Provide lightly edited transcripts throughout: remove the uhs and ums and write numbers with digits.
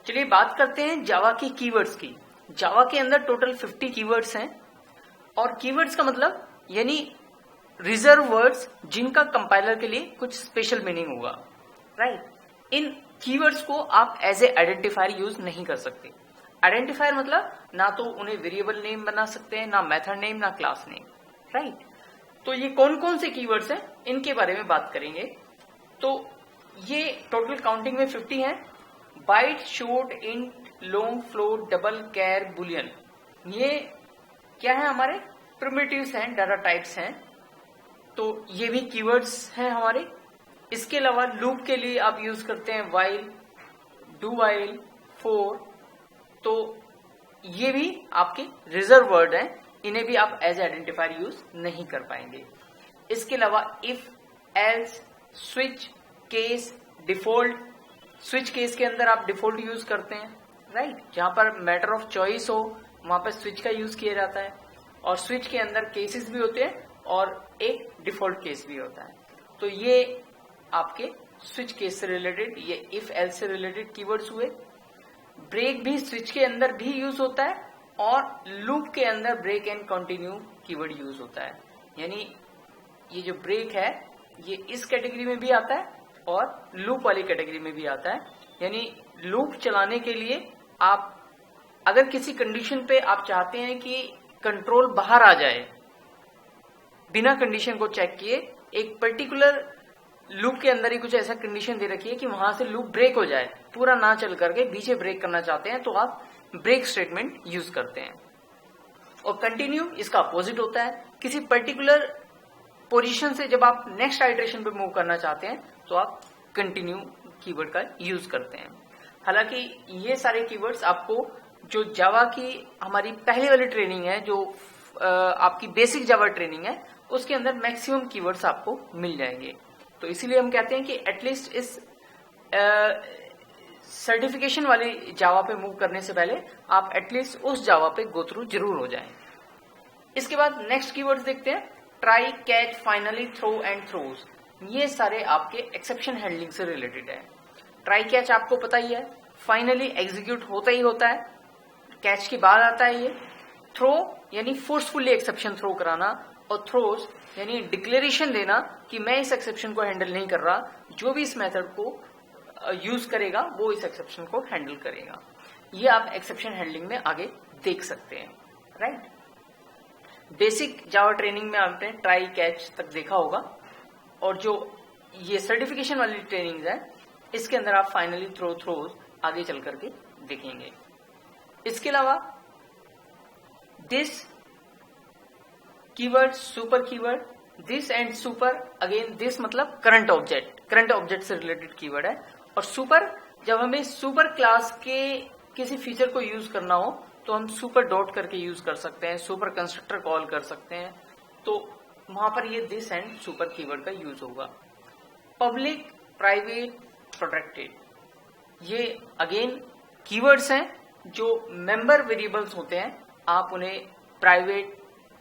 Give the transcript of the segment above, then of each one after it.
चलिए बात करते हैं जावा के कीवर्ड्स की। जावा के अंदर टोटल 50 कीवर्ड्स हैं और कीवर्ड्स का मतलब यानी रिजर्व वर्ड्स जिनका कंपाइलर के लिए कुछ स्पेशल मीनिंग होगा, राइट। इन कीवर्ड्स को आप एज ए आइडेंटिफायर यूज नहीं कर सकते। आइडेंटिफायर मतलब ना तो उन्हें वेरिएबल नेम बना सकते हैं, ना मेथड नेम, ना क्लास नेम, राइट। तो ये कौन कौन से कीवर्ड्स हैं इनके बारे में बात करेंगे। तो ये टोटल काउंटिंग में 50 हैं। Byte, short, int, long, float, double, char, boolean, ये क्या है हमारे प्रिमिटिव्स हैं, डाटा टाइप्स हैं। तो ये भी कीवर्ड्स हैं हमारे। इसके अलावा लूप के लिए आप यूज करते हैं व्हाइल, डू व्हाइल, फॉर, तो ये भी आपके रिजर्व वर्ड हैं, इन्हें भी आप एज आइडेंटिफायर यूज नहीं कर पाएंगे। इसके अलावा if, else, switch case, default. Switch case के अंदर आप डिफॉल्ट यूज करते हैं, राइट। जहां पर मैटर ऑफ चॉइस हो वहां पर स्विच का यूज किया जाता है और स्विच के अंदर केसेस भी होते हैं और एक डिफॉल्ट केस भी होता है। तो ये आपके स्विच केस से रिलेटेड, ये इफ एल्स से रिलेटेड कीवर्ड्स हुए। ब्रेक भी स्विच के अंदर भी यूज होता है और लूप के अंदर break and continue keyword use होता है। यानी ये जो ब्रेक है ये इस कैटेगरी में भी आता है और लूप वाली कैटेगरी में भी आता है। यानी लूप चलाने के लिए आप अगर किसी कंडीशन पे आप चाहते हैं कि कंट्रोल बाहर आ जाए बिना कंडीशन को चेक किए, एक पर्टिकुलर लूप के अंदर ही कुछ ऐसा कंडीशन दे रखी है कि वहां से लूप ब्रेक हो जाए, पूरा ना चल करके बीच में ब्रेक करना चाहते हैं, तो आप ब्रेक स्टेटमेंट यूज करते हैं। और कंटिन्यू इसका अपोजिट होता है। किसी पर्टिकुलर पोजीशन से जब आप नेक्स्ट आइटरेशन पे मूव करना चाहते हैं तो आप कंटिन्यू कीवर्ड का यूज करते हैं। हालांकि ये सारे कीवर्ड्स आपको जो जावा की हमारी पहले वाली ट्रेनिंग है, जो आपकी बेसिक जावा ट्रेनिंग है, उसके अंदर मैक्सिमम कीवर्ड्स आपको मिल जाएंगे। तो इसीलिए हम कहते हैं कि एटलीस्ट इस सर्टिफिकेशन वाली जावा पे मूव करने से पहले आप एटलीस्ट उस जावा पे गो थ्रू जरूर हो जाएं। इसके बाद नेक्स्ट कीवर्ड्स देखते हैं। Try, catch, finally, throw and throws, ये सारे आपके एक्सेप्शन हैंडलिंग से रिलेटेड है। ट्राई कैच आपको पता ही है, फाइनली एग्जीक्यूट होता ही होता है, कैच के बाद आता है ये। थ्रो यानी फोर्सफुली एक्सेप्शन थ्रो कराना और थ्रोज यानी डिक्लेरेशन देना कि मैं इस एक्सेप्शन को हैंडल नहीं कर रहा, जो भी इस मेथड को यूज करेगा वो इस एक्सेप्शन को हैंडल करेगा। ये आप एक्सेप्शन हैंडलिंग में आगे देख सकते हैं, राइट। बेसिक जावा ट्रेनिंग में आपने ट्राई कैच तक देखा होगा और जो ये सर्टिफिकेशन वाली ट्रेनिंग है इसके अंदर आप फाइनली, थ्रो, थ्रोज आगे चल करके देखेंगे। इसके अलावा this keyword, super keyword, this and super, again this मतलब करंट ऑब्जेक्ट से रिलेटेड कीवर्ड है। और सुपर, जब हमें सुपर क्लास के किसी फीचर को यूज करना हो तो हम सुपर डॉट करके यूज कर सकते हैं, सुपर कंस्ट्रक्टर कॉल कर सकते हैं, तो वहां पर ये दिस एंड सुपर कीवर्ड का यूज होगा। पब्लिक, प्राइवेट, प्रोटेक्टेड, ये अगेन कीवर्ड्स हैं जो मेंबर वेरिएबल्स होते हैं, आप उन्हें प्राइवेट,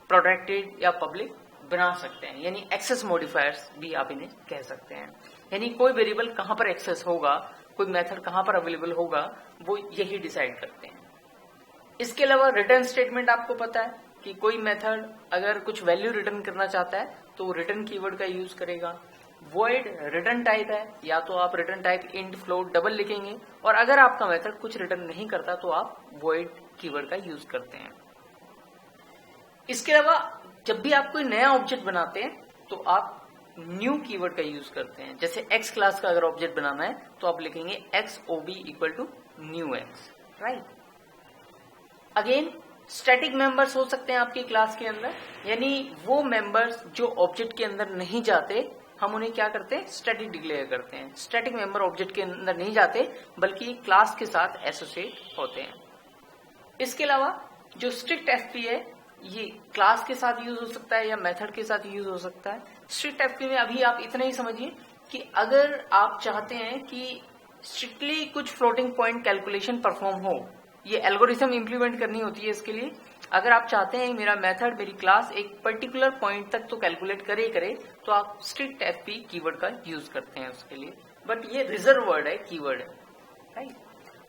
प्रोटेक्टेड या पब्लिक बना सकते हैं। यानी एक्सेस मॉडिफायर्स भी आप इन्हें कह सकते हैं। यानी कोई वेरिएबल कहां पर एक्सेस होगा, कोई मेथड कहां पर अवेलेबल होगा, वो यही डिसाइड करते हैं। इसके अलावा रिटर्न स्टेटमेंट आपको पता है कि कोई मेथड अगर कुछ वैल्यू रिटर्न करना चाहता है तो रिटर्न कीवर्ड का यूज करेगा। वॉइड रिटर्न टाइप है, या तो आप return type int, float, double लिखेंगे, और अगर आपका मेथड कुछ रिटर्न नहीं करता तो आप वॉइड कीवर्ड का यूज करते हैं। इसके अलावा जब भी आप कोई नया ऑब्जेक्ट बनाते हैं तो आप न्यू कीवर्ड का यूज करते हैं। जैसे एक्स क्लास का अगर ऑब्जेक्ट बनाना है तो आप लिखेंगे x ob equal to new x, right. Again static members हो सकते हैं आपकी क्लास के अंदर, यानी वो मेंबर्स जो ऑब्जेक्ट के अंदर नहीं जाते, हम उन्हें क्या करते हैं, स्टैटिक डिक्लेयर करते हैं। स्टैटिक मेंबर ऑब्जेक्ट के अंदर नहीं जाते बल्कि क्लास के साथ एसोसिएट होते हैं। इसके अलावा जो स्ट्रिक्ट एफपी है ये क्लास के साथ यूज हो सकता है या मेथड के साथ यूज हो सकता है। स्ट्रिक्ट एफपी में अभी आप इतना ही समझिए कि अगर आप चाहते हैं कि स्ट्रिक्टली कुछ फ्लोटिंग पॉइंट कैलकुलेशन परफॉर्म हो, ये एल्गोरिथम इंप्लीमेंट करनी होती है इसके लिए। अगर आप चाहते हैं मेरा मेथड, मेरी क्लास एक पर्टिकुलर पॉइंट तक तो कैलकुलेट करे तो आप स्ट्रिक्ट एफपी कीवर्ड का यूज करते हैं उसके लिए। बट ये रिजर्व वर्ड है, कीवर्ड है, राइट।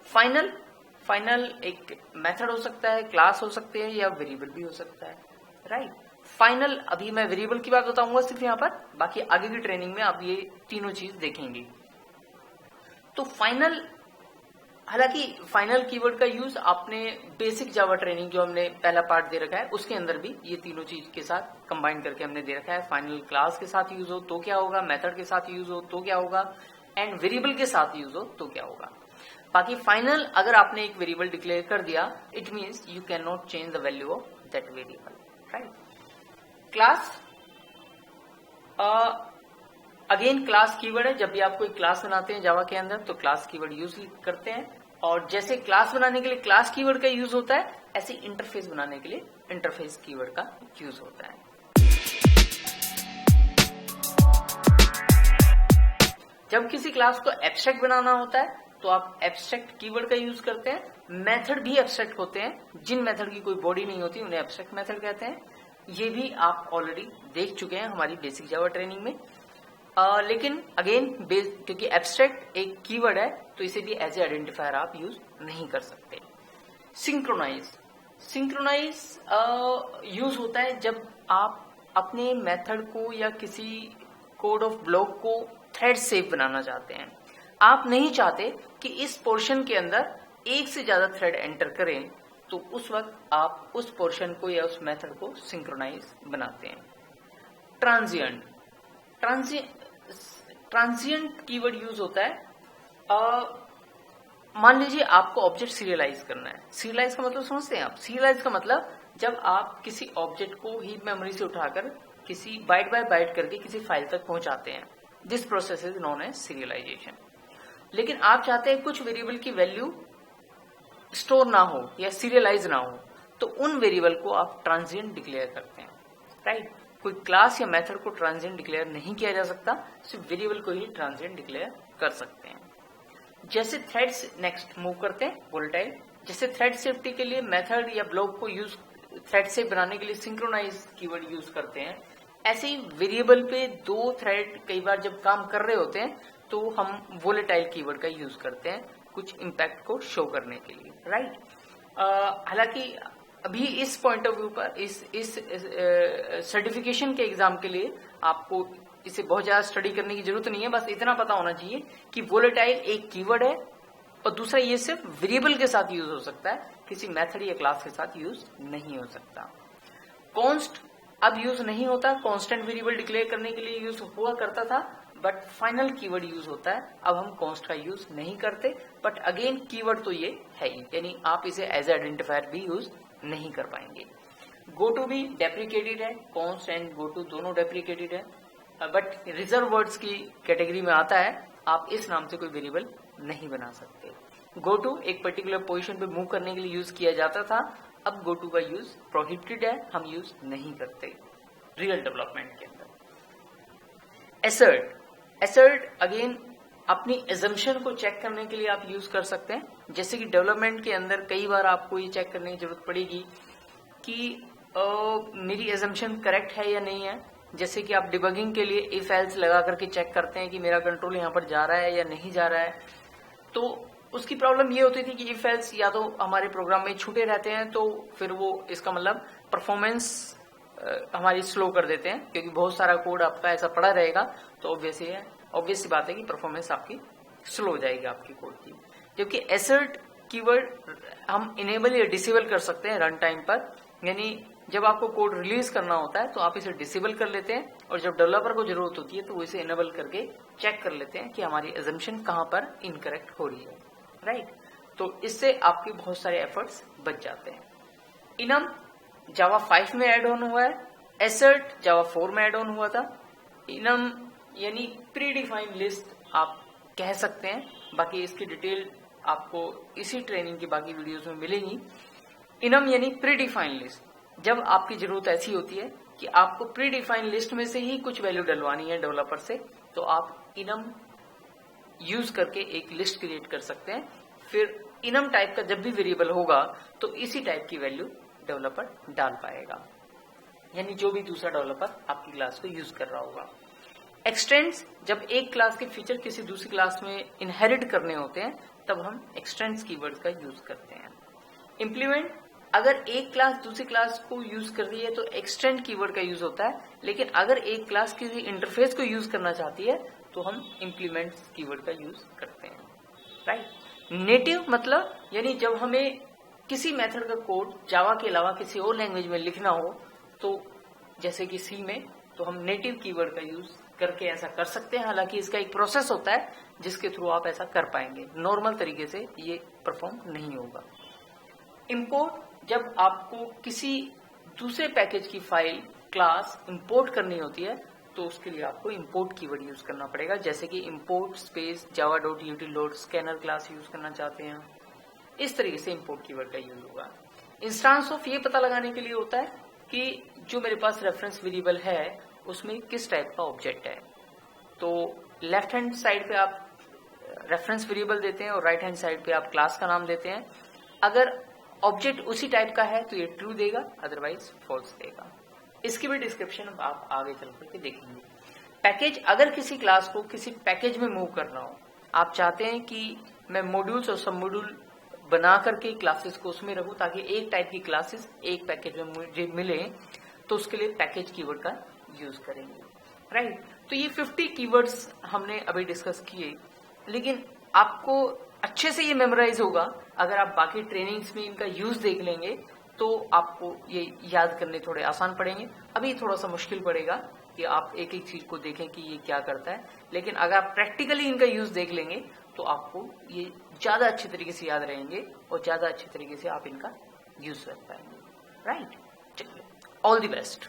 फाइनल एक मेथड हो सकता है, क्लास हो सकते हैं या वेरिएबल भी हो सकता है, राइट। फाइनल, अभी मैं वेरिएबल की बात बताऊंगा सिर्फ यहाँ पर, बाकी आगे की ट्रेनिंग में आप ये तीनों चीज देखेंगे। तो फाइनल, हालांकि फाइनल कीवर्ड का यूज आपने बेसिक जावा ट्रेनिंग जो हमने पहला पार्ट दे रखा है उसके अंदर भी ये तीनों चीज के साथ कंबाइन करके हमने दे रखा है। फाइनल क्लास के साथ यूज हो तो क्या होगा, मेथड के साथ यूज हो तो क्या होगा, एंड वेरिएबल के साथ यूज हो तो क्या होगा। बाकी फाइनल, अगर आपने एक वेरिएबल डिक्लेयर कर दिया, it means you can not change the value of that variable, right. Class, again class keyword है। जब भी आप कोई क्लास बनाते हैं जावा के अंदर तो क्लास कीवर्ड यूज करते हैं, और जैसे क्लास बनाने के लिए क्लास कीवर्ड का यूज होता है, ऐसे इंटरफेस बनाने के लिए इंटरफेस कीवर्ड का यूज होता है। जब किसी क्लास को एब्स्ट्रैक्ट बनाना होता है तो आप एब्स्ट्रैक्ट कीवर्ड का यूज करते हैं। मेथड भी एब्स्ट्रैक्ट होते हैं, जिन मेथड की कोई बॉडी नहीं होती उन्हें एब्स्ट्रैक्ट मेथड कहते हैं। ये भी आप ऑलरेडी देख चुके हैं हमारी बेसिक जावा ट्रेनिंग में। लेकिन अगेन क्योंकि एब्स्ट्रैक्ट एक कीवर्ड है तो इसे भी एज ए आइडेंटिफायर आप यूज नहीं कर सकते। सिंक्रोनाइज यूज होता है जब आप अपने मेथड को या किसी कोड ऑफ ब्लॉक को थ्रेड सेफ बनाना चाहते हैं। आप नहीं चाहते कि इस पोर्शन के अंदर एक से ज्यादा थ्रेड एंटर करें, तो उस वक्त आप उस पोर्शन को या उस मेथड को सिंक्रोनाइज बनाते हैं। ट्रांजिएंट कीवर्ड यूज होता है। मान लीजिए आपको ऑब्जेक्ट सीरियलाइज करना है। सीरियलाइज का मतलब समझते हैं आप? सीरियलाइज का मतलब जब आप किसी ऑब्जेक्ट को हीप मेमोरी से उठाकर किसी बाइट बाय बाइट करके किसी फाइल तक पहुंचाते हैं। This process is known as serialization. लेकिन आप चाहते हैं कुछ वेरिएबल की वैल्यू स्टोर ना हो या सीरियलाइज ना हो, तो उन वेरिएबल को आप ट्रांजिएंट डिक्लेयर करते हैं, राइट। कोई क्लास या मेथड को ट्रांजिएंट डिक्लेयर नहीं किया जा सकता, सिर्फ वेरिएबल को ही ट्रांजिएंट डिक्लेयर कर सकते हैं। जैसे थ्रेड्स, नेक्स्ट मूव करते हैं वोलेटाइल। जैसे थ्रेड सेफ्टी के लिए मेथड या ब्लॉक को यूज थ्रेड सेफ बनाने के लिए सिंक्रोनाइज कीवर्ड यूज करते हैं, ऐसे ही वेरिएबल पे दो थ्रेड कई बार जब काम कर रहे होते हैं तो हम वोलेटाइल कीवर्ड का यूज करते हैं कुछ इंपैक्ट को शो करने के लिए, राइट। हालांकि अभी इस पॉइंट ऑफ व्यू पर इस सर्टिफिकेशन के एग्जाम के लिए आपको इसे बहुत ज्यादा स्टडी करने की जरूरत नहीं है। बस इतना पता होना चाहिए कि वोलेटाइल एक कीवर्ड है, और दूसरा ये सिर्फ वेरिएबल के साथ यूज हो सकता है, किसी मेथड या क्लास के साथ यूज नहीं हो सकता। कॉन्स्ट अब यूज नहीं होता, कांस्टेंट वेरिएबल डिक्लेयर करने के लिए यूज हुआ करता था, बट फाइनल कीवर्ड यूज होता है। अब हम कॉन्स्ट का यूज नहीं करते, बट अगेन कीवर्ड तो ये है ही, यानी आप इसे एज आइडेंटिफायर भी यूज नहीं कर पाएंगे। गोटू भी डेप्रिकेटेड है, कॉन्स्ट एंड गोटू दोनों डेप्रिकेटेड है, बट रिजर्व वर्ड्स की कैटेगरी में आता है। आप इस नाम से कोई वेरिएबल नहीं बना सकते। गोटू एक पर्टिकुलर पोजीशन पे मूव करने के लिए यूज किया जाता था, अब गोटू का यूज प्रोहिबिटेड है, हम यूज नहीं करते रियल डेवलपमेंट के अंदर। एसर्ट अगेन अपनी एजम्पशन को चेक करने के लिए आप यूज कर सकते हैं। जैसे कि डेवलपमेंट के अंदर कई बार आपको ये चेक करने की जरूरत पड़ेगी कि मेरी एजम्पशन करेक्ट है या नहीं है। जैसे कि आप डिबगिंग के लिए इफ एल्स लगा करके चेक करते हैं कि मेरा कंट्रोल यहाँ पर जा रहा है या नहीं जा रहा है, तो उसकी प्रॉब्लम ये होती थी कि इफ एल्स या तो हमारे प्रोग्राम में छूटे रहते हैं, तो फिर वो इसका मतलब परफॉर्मेंस हमारी स्लो कर देते हैं, क्योंकि बहुत सारा कोड आपका ऐसा पड़ा रहेगा, तो ऑब्वियस सी बात है कि परफॉर्मेंस आपकी स्लो हो जाएगी आपकी कोड की। जबकि एसर्ट कीवर्ड हम इनेबल या डिसेबल कर सकते हैं रन टाइम पर, यानी जब आपको कोड रिलीज करना होता है तो आप इसे डिसेबल कर लेते हैं, और जब डेवलपर को जरूरत होती है तो वो इसे इनेबल करके चेक कर लेते हैं कि हमारी एजम्पशन कहां पर इनकरेक्ट हो रही है, राइट। तो इससे आपके बहुत सारे एफर्ट्स बच जाते हैं। इनम जावा 5 में ऐड ऑन हुआ है, एसर्ट जावा 4 में ऐड ऑन हुआ था। इनम यानी प्री डिफाइंड लिस्ट आप कह सकते हैं, बाकी इसकी डिटेल आपको इसी ट्रेनिंग की बाकी वीडियोस में मिलेगी। इनम यानी प्री डिफाइंड लिस्ट, जब आपकी जरूरत ऐसी होती है कि आपको प्री डिफाइंड लिस्ट में से ही कुछ वैल्यू डलवानी है डेवलपर से, तो आप इनम यूज करके एक लिस्ट क्रिएट कर सकते हैं। फिर इनम टाइप का जब भी वेरिएबल होगा तो इसी टाइप की वैल्यू डेवलपर डाल पाएगा, यानी जो भी दूसरा डेवलपर आपकी क्लास को यूज कर रहा होगा। एक्सटेंड्स, जब एक क्लास के फीचर किसी दूसरी क्लास में इनहेरिट करने होते हैं तब हम एक्सटेंड्स कीवर्ड्स का यूज करते हैं। इम्प्लीमेंट, अगर एक क्लास दूसरी क्लास को यूज कर रही है तो एक्सटेंड कीवर्ड का यूज होता है, लेकिन अगर एक क्लास किसी इंटरफेस को यूज करना चाहती है तो हम इम्प्लीमेंट कीवर्ड का यूज करते हैं, राइट। नेटिव मतलब यानी जब हमें किसी मेथड का कोड जावा के अलावा किसी और लैंग्वेज में लिखना हो, तो जैसे कि सी में, तो हम नेटिव कीवर्ड का यूज करके ऐसा कर सकते हैं। हालांकि इसका एक प्रोसेस होता है जिसके थ्रू आप ऐसा कर पाएंगे, नॉर्मल तरीके से ये परफॉर्म नहीं होगा। इंपोर्ट, जब आपको किसी दूसरे पैकेज की फाइल क्लास इंपोर्ट करनी होती है तो उसके लिए आपको इंपोर्ट कीवर्ड यूज करना पड़ेगा, जैसे कि import space java.util scanner class use करना चाहते हैं, इस तरीके से इंपोर्ट कीवर्ड का यूज होगा। इंस्टांस ऑफ ये पता लगाने के लिए होता है कि जो मेरे पास रेफरेंस वेरिएबल है उसमें किस टाइप का ऑब्जेक्ट है। तो लेफ्ट हैंड साइड पे आप रेफरेंस वेरिएबल देते हैं और राइट हैंड साइड पे आप क्लास का नाम देते हैं। अगर ऑब्जेक्ट उसी टाइप का है तो ये ट्रू देगा, अदरवाइज फॉल्स देगा। इसकी भी डिस्क्रिप्शन आप आगे चल करके देखेंगे। पैकेज, अगर किसी क्लास को किसी पैकेज में मूव करना हो, आप चाहते हैं कि मैं मॉड्यूल्स और सब मॉड्यूल बना करके क्लासेस को उसमें रखूं ताकि एक टाइप की क्लासेस एक पैकेज में मुझे मिले, तो उसके लिए पैकेज कीवर्ड का यूज करेंगे, राइट। तो ये 50 कीवर्ड्स हमने अभी डिस्कस किए, लेकिन आपको अच्छे से ये मेमोराइज होगा अगर आप बाकी ट्रेनिंग्स में इनका यूज देख लेंगे, तो आपको ये याद करने थोड़े आसान पड़ेंगे। अभी थोड़ा सा मुश्किल पड़ेगा कि आप एक एक चीज को देखें कि ये क्या करता है, लेकिन अगर आप प्रैक्टिकली इनका यूज देख लेंगे तो आपको ये ज्यादा अच्छे तरीके से याद रहेंगे और ज्यादा अच्छे तरीके से आप इनका यूज कर पाएंगे, राइट। चलिए, ऑल द बेस्ट।